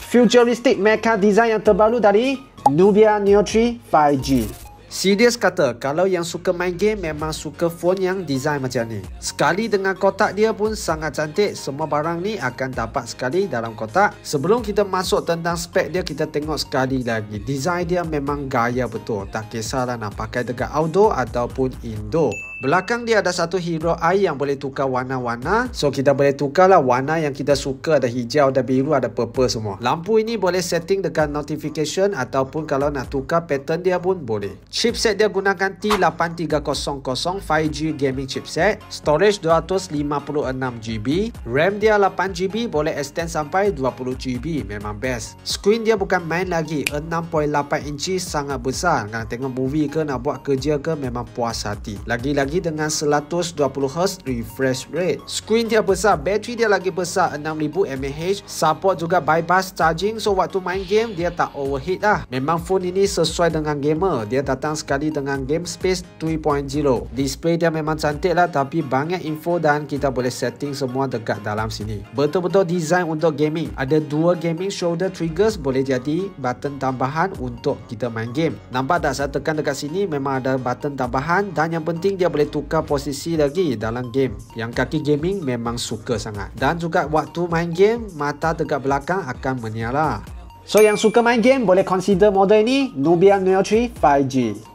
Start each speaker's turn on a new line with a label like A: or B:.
A: Futuristic mecha design yang terbaru dari Nubia Neo 3 5G. Serius kata, kalau yang suka main game memang suka phone yang design macam ni. Sekali dengan kotak dia pun sangat cantik. Semua barang ni akan dapat sekali dalam kotak. Sebelum kita masuk tentang spek dia, kita tengok sekali lagi. Design dia memang gaya betul. Tak kisahlah nak pakai dekat outdoor ataupun indoor. Belakang dia ada satu hero eye yang boleh tukar warna-warna. So kita boleh tukarlah warna yang kita suka. Ada hijau, ada biru, ada purple semua. Lampu ini boleh setting dekat notification ataupun kalau nak tukar pattern dia pun boleh. Chipset dia gunakan T8300 5G gaming chipset. Storage 256GB. RAM dia 8GB, boleh extend sampai 20GB. Memang best. Screen dia bukan main lagi. 6.8 inci sangat besar. Nak tengok movie ke, nak buat kerja ke, memang puas hati. Lagi dengan 120Hz refresh rate. Screen dia besar, bateri dia lagi besar, 6000 mAh. Support juga bypass charging, so waktu main game dia tak overheat lah. Memang phone ini sesuai dengan gamer. Dia datang sekali dengan Game Space 3.0. Display dia memang cantik lah, tapi banyak info dan kita boleh setting semua dekat dalam sini. Betul-betul design untuk gaming. Ada dua gaming shoulder triggers, boleh jadi button tambahan untuk kita main game. Nampak tak saya tekan dekat sini, memang ada button tambahan. Dan yang penting dia boleh tukar posisi lagi dalam game. Yang kaki gaming memang suka sangat. Dan juga waktu main game, mata dekat belakang akan menyala. So yang suka main game boleh consider model ini, Nubia Neo 3 5G.